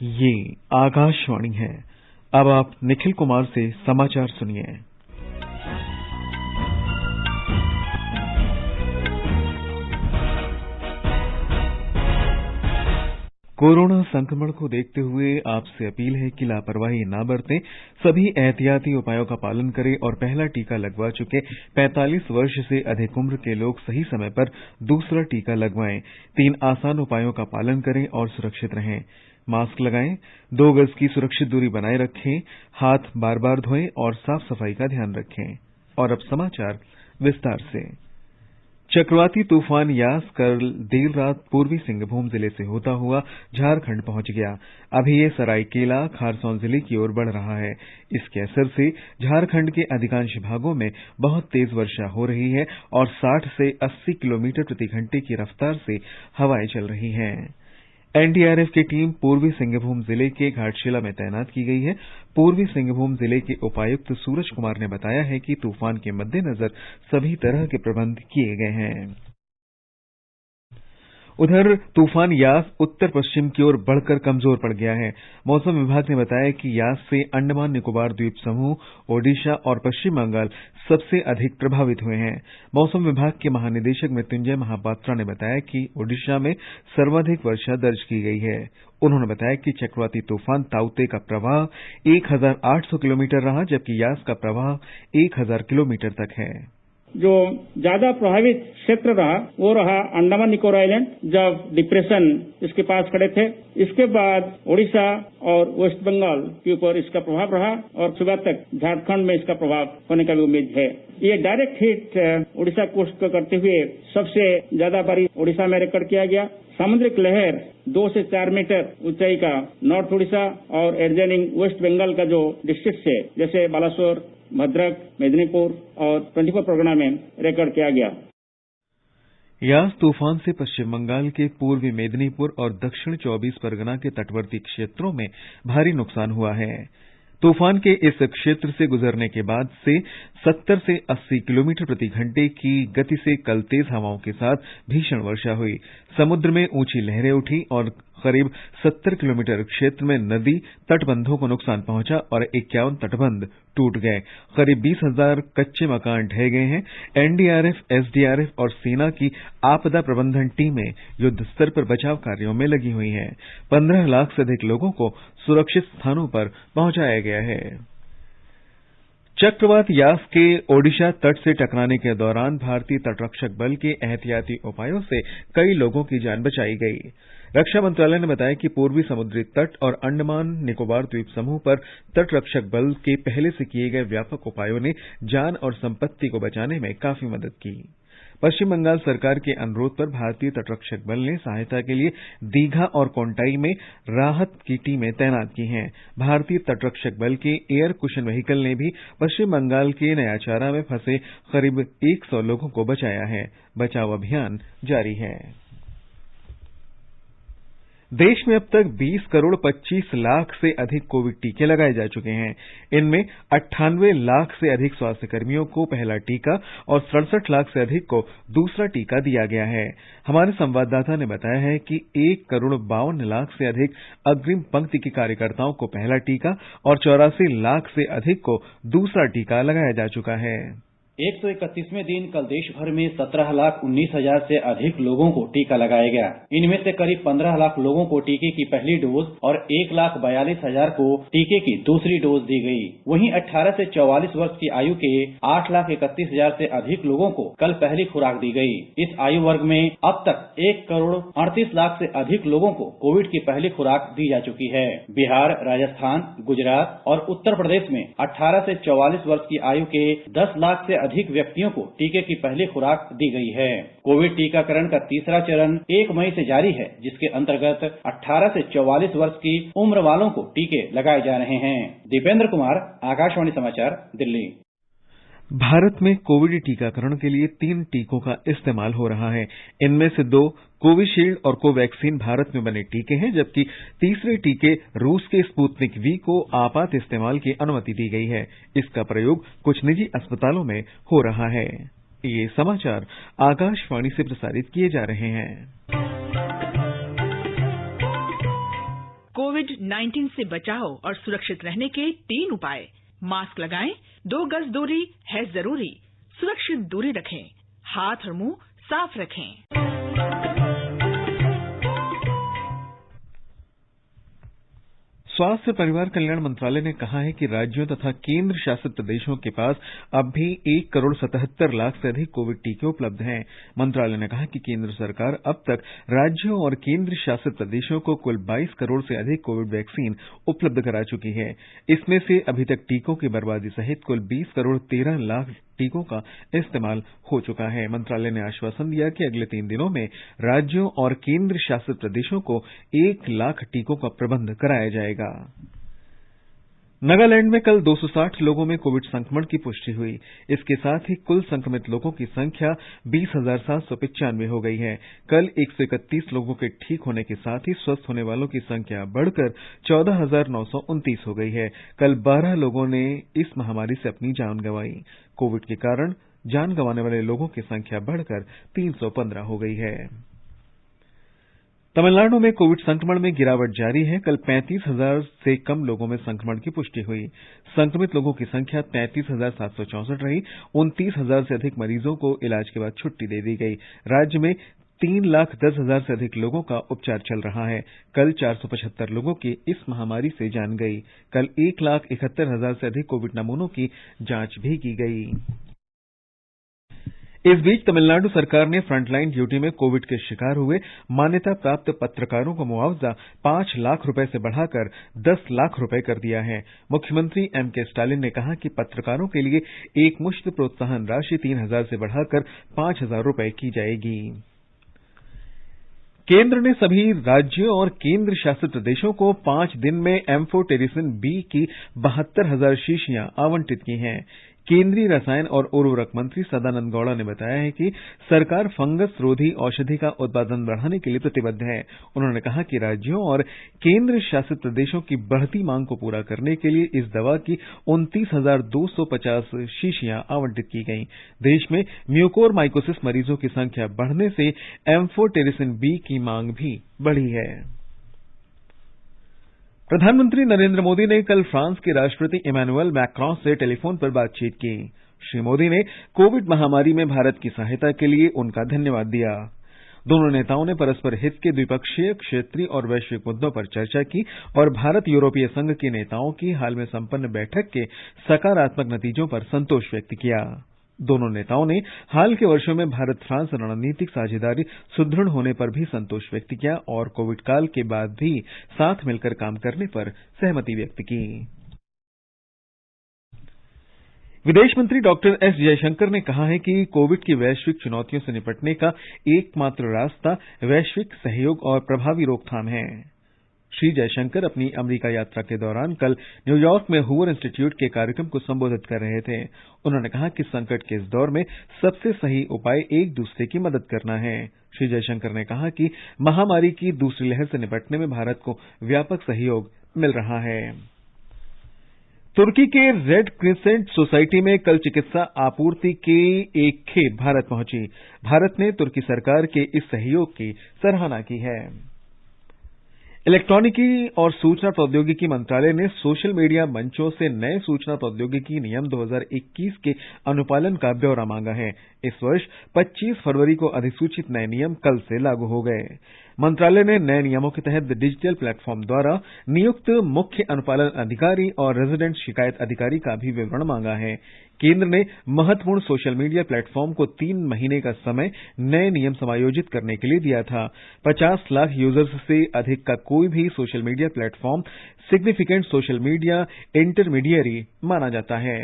ये आकाशवाणी है। अब आप निखिल कुमार से समाचार सुनिए। कोरोना संक्रमण को देखते हुए आपसे अपील है कि लापरवाही न बरतें, सभी एहतियाती उपायों का पालन करें और पहला टीका लगवा चुके 45 वर्ष से अधिक उम्र के लोग सही समय पर दूसरा टीका लगवाएं। 3 आसान उपायों का पालन करें और सुरक्षित रहें। मास्क लगाएं, 2 गज की सुरक्षित दूरी बनाए रखें, हाथ बार बार धोएं और साफ सफाई का ध्यान रखें। और अब समाचार विस्तार से। चक्रवाती तूफान यास कल देर रात पूर्वी सिंहभूम जिले से होता हुआ झारखंड पहुंच गया। अभी ये सरायकेला खारसौन जिले की ओर बढ़ रहा है। इसके असर से झारखंड के अधिकांश भागों में बहुत तेज वर्षा हो रही है और 60 से 80 किलोमीटर प्रति घंटे की रफ्तार से हवाएं चल रही हैं। एनडीआरएफ की टीम पूर्वी सिंहभूम जिले के घाटशिला में तैनात की गई है। पूर्वी सिंहभूम जिले के उपायुक्त सूरज कुमार ने बताया है कि तूफान के मद्देनजर सभी तरह के प्रबंध किए गए हैं। उधर तूफान यास उत्तर पश्चिम की ओर बढ़कर कमजोर पड़ गया है। मौसम विभाग ने बताया कि यास से अंडमान निकोबार द्वीप समूह, ओडिशा और पश्चिम बंगाल सबसे अधिक प्रभावित हुए हैं। मौसम विभाग के महानिदेशक मृत्युंजय महापात्रा ने बताया कि ओडिशा में सर्वाधिक वर्षा दर्ज की गई है। उन्होंने बताया कि चक्रवाती तूफान ताउते का प्रवाह 1800 किलोमीटर रहा, जबकि यास का प्रवाह 1000 किलोमीटर तक है। जो ज्यादा प्रभावित क्षेत्र रहा वो रहा अंडमान निकोबार आइलैंड, जब डिप्रेशन इसके पास खड़े थे। इसके बाद ओडिशा और वेस्ट बंगाल के ऊपर इसका प्रभाव रहा और सुबह तक झारखंड में इसका प्रभाव होने का भी उम्मीद है। ये डायरेक्ट हिट ओडिशा कोस्ट को करते हुए सबसे ज्यादा बारिश ओडिशा में रिकॉर्ड किया गया। सामुद्रिक लहर 2 से 4 मीटर ऊंचाई का नॉर्थ ओडिशा और एडजॉइनिंग वेस्ट बंगाल का जो डिस्ट्रिक्ट है, जैसे बालासोर, भद्रक, मेदिनीपुर और 24 परगना में रिकॉर्ड किया गया। यास तूफान से पश्चिम बंगाल के पूर्वी मेदिनीपुर और दक्षिण 24 परगना के तटवर्ती क्षेत्रों में भारी नुकसान हुआ है। तूफान के इस क्षेत्र से गुजरने के बाद से 70 से 80 किलोमीटर प्रति घंटे की गति से कल तेज हवाओं के साथ भीषण वर्षा हुई। समुद्र में ऊंची लहरें उठी और करीब 70 किलोमीटर क्षेत्र में नदी तटबंधों को नुकसान पहुंचा और 51 तटबंध टूट गए। करीब 20,000 कच्चे मकान ढह गए हैं। एनडीआरएफ, एसडीआरएफ और सेना की आपदा प्रबंधन टीमें युद्ध स्तर पर बचाव कार्यों में लगी हुई हैं। 15 लाख से अधिक लोगों को सुरक्षित स्थानों पर पहुंचाया गया है। चक्रवात यास के ओडिशा तट से टकराने के दौरान भारतीय तटरक्षक बल के एहतियाती उपायों से कई लोगों की जान बचाई गई। रक्षा मंत्रालय ने बताया कि पूर्वी समुद्री तट और अंडमान निकोबार द्वीप समूह पर तटरक्षक बल के पहले से किए गए व्यापक उपायों ने जान और संपत्ति को बचाने में काफी मदद की। पश्चिम बंगाल सरकार के अनुरोध पर भारतीय तटरक्षक बल ने सहायता के लिए दीघा और कोंटाई में राहत की टीमें तैनात की हैं। भारतीय तटरक्षक बल के एयर कुशन व्हीकल ने भी पश्चिम बंगाल के नयाचारा में फंसे करीब 100 लोगों को बचाया है। बचाव अभियान जारी है। देश में अब तक 20 करोड़ 25 लाख से अधिक कोविड टीके लगाए जा चुके हैं। इनमें 98 लाख से अधिक स्वास्थ्य कर्मियों को पहला टीका और 67 लाख से अधिक को दूसरा टीका दिया गया है। हमारे संवाददाता ने बताया है कि 1 करोड़ 52 लाख से अधिक अग्रिम पंक्ति के कार्यकर्ताओं को पहला टीका और 84 लाख से अधिक को दूसरा टीका लगाया जा चुका है। 131वें दिन कल देश भर में 17,19,000 से अधिक लोगों को टीका लगाया गया। इनमें से करीब 15 लाख लोगों को टीके की पहली डोज और 1,42,000 को टीके की दूसरी डोज दी गई। वहीं 18 से 44 वर्ष की आयु के 8,31,000 से अधिक लोगों को कल पहली खुराक दी गई। इस आयु वर्ग में अब तक 1 करोड़ 38 लाख से अधिक लोगों को कोविड की पहली खुराक दी जा चुकी है। बिहार, राजस्थान, गुजरात और उत्तर प्रदेश में 18 से 44 वर्ष की आयु के 10 लाख से अधिक व्यक्तियों को टीके की पहली खुराक दी गई है। कोविड टीकाकरण का तीसरा चरण 1 मई से जारी है, जिसके अंतर्गत 18 से 44 वर्ष की उम्र वालों को टीके लगाए जा रहे हैं। दीपेंद्र कुमार, आकाशवाणी समाचार, दिल्ली। भारत में कोविड टीकाकरण के लिए 3 टीकों का इस्तेमाल हो रहा है। इनमें से 2 कोविशील्ड और कोवैक्सीन भारत में बने टीके हैं, जबकि तीसरे टीके रूस के स्पुतनिक वी को आपात इस्तेमाल की अनुमति दी गई है। इसका प्रयोग कुछ निजी अस्पतालों में हो रहा है। ये समाचार आकाशवाणी से प्रसारित किए जा रहे हैं। कोविड-19 से बचाव और सुरक्षित रहने के 3 उपाय। मास्क लगाएं, 2 गज दूरी है जरूरी, सुरक्षित दूरी रखें, हाथ और मुंह साफ रखें। स्वास्थ्य परिवार कल्याण मंत्रालय ने कहा है कि राज्यों तथा केंद्र शासित प्रदेशों के पास अब भी 1 करोड़ 77 लाख से अधिक कोविड टीके उपलब्ध हैं। मंत्रालय ने कहा कि केंद्र सरकार अब तक राज्यों और केंद्र शासित प्रदेशों को कुल 22 करोड़ से अधिक कोविड वैक्सीन उपलब्ध करा चुकी है। इसमें से अभी तक टीकों की बर्बादी सहित कुल 20 करोड़ 13 लाख टीकों का इस्तेमाल हो चुका है। मंत्रालय ने आश्वासन दिया कि अगले 3 दिनों में राज्यों और केंद्र शासित प्रदेशों को 1 लाख टीकों का प्रबंध कराया जाएगा। नागालैंड में कल 260 लोगों में कोविड संक्रमण की पुष्टि हुई। इसके साथ ही कुल संक्रमित लोगों की संख्या 20,795 हो गई है। कल 131 लोगों के ठीक होने के साथ ही स्वस्थ होने वालों की संख्या बढ़कर 14,929 हो गई है। कल 12 लोगों ने इस महामारी से अपनी जान गंवाई। कोविड के कारण जान गंवाने वाले लोगों की संख्या बढ़कर 315 हो गई है। तमिलनाडु में कोविड संक्रमण में गिरावट जारी है। कल 35,000 से कम लोगों में संक्रमण की पुष्टि हुई। संक्रमित लोगों की संख्या 33,764 रही। 29,000 से अधिक मरीजों को इलाज के बाद छुट्टी दे दी गई। राज्य में 3,10,000 से अधिक लोगों का उपचार चल रहा है। कल 475 लोगों की इस महामारी से जान गई। कल 1,71,000 से अधिक कोविड नमूनों की जांच भी की गई। इस बीच तमिलनाडु सरकार ने फ्रंटलाइन ड्यूटी में कोविड के शिकार हुए मान्यता प्राप्त पत्रकारों को मुआवजा 5 लाख रुपए से बढ़ाकर 10 लाख रुपए कर दिया है। मुख्यमंत्री एमके स्टालिन ने कहा कि पत्रकारों के लिए एक मुश्त प्रोत्साहन राशि 3,000 से बढ़ाकर 5,000 रुपए की जाएगी। केंद्र ने सभी राज्यों और केंद्र शासित प्रदेशों को 5 दिन में एम्फोटेरिसिन बी की 72,000 शीशियां आवंटित की हैं। केंद्रीय रसायन और उर्वरक मंत्री सदानंद गौड़ा ने बताया है कि सरकार फंगस रोधी औषधि का उत्पादन बढ़ाने के लिए प्रतिबद्ध है। उन्होंने कहा कि राज्यों और केंद्र शासित प्रदेशों की बढ़ती मांग को पूरा करने के लिए इस दवा की 29,250 शीशियां आवंटित की गईं। देश में म्यूकोरमाइकोसिस मरीजों की संख्या बढ़ने से एम्फोटेरिसिन बी की मांग भी बढ़ी है। प्रधानमंत्री नरेंद्र मोदी ने कल फ्रांस के राष्ट्रपति इमैनुअल मैक्रों से टेलीफोन पर बातचीत की। श्री मोदी ने कोविड महामारी में भारत की सहायता के लिए उनका धन्यवाद दिया। दोनों नेताओं ने परस्पर हित के द्विपक्षीय, क्षेत्रीय और वैश्विक मुद्दों पर चर्चा की और भारत यूरोपीय संघ के नेताओं की हाल में संपन्न बैठक के सकारात्मक नतीजों पर संतोष व्यक्त किया। दोनों नेताओं ने हाल के वर्षों में भारत फ्रांस रणनीतिक साझेदारी सुदृढ़ होने पर भी संतोष व्यक्त किया और कोविड काल के बाद भी साथ मिलकर काम करने पर सहमति व्यक्त की। विदेश मंत्री डॉक्टर एस जयशंकर ने कहा है कि कोविड की वैश्विक चुनौतियों से निपटने का एकमात्र रास्ता वैश्विक सहयोग और प्रभावी रोकथाम है। श्री जयशंकर अपनी अमेरिका यात्रा के दौरान कल न्यूयॉर्क में हूवर इंस्टीट्यूट के कार्यक्रम को संबोधित कर रहे थे। उन्होंने कहा कि संकट के इस दौर में सबसे सही उपाय एक दूसरे की मदद करना है। श्री जयशंकर ने कहा कि महामारी की दूसरी लहर से निपटने में भारत को व्यापक सहयोग मिल रहा है। तुर्की के रेड क्रिसेंट सोसाइटी में कल चिकित्सा आपूर्ति की एक खेप भारत पहुंची। भारत ने तुर्की सरकार के इस सहयोग की सराहना की है। इलेक्ट्रॉनिकी और सूचना प्रौद्योगिकी मंत्रालय ने सोशल मीडिया मंचों से नए सूचना प्रौद्योगिकी नियम 2021 के अनुपालन का ब्यौरा मांगा है। इस वर्ष 25 फरवरी को अधिसूचित नए नियम कल से लागू हो गए। मंत्रालय ने नए नियमों के तहत डिजिटल प्लेटफॉर्म द्वारा नियुक्त मुख्य अनुपालन अधिकारी और रेजिडेंट शिकायत अधिकारी का भी विवरण मांगा है। केंद्र ने महत्वपूर्ण सोशल मीडिया प्लेटफॉर्म को 3 महीने का समय नए नियम समायोजित करने के लिए दिया था। 50 लाख यूजर्स से अधिक का कोई भी social media platform significant social media intermediary माना जाता है।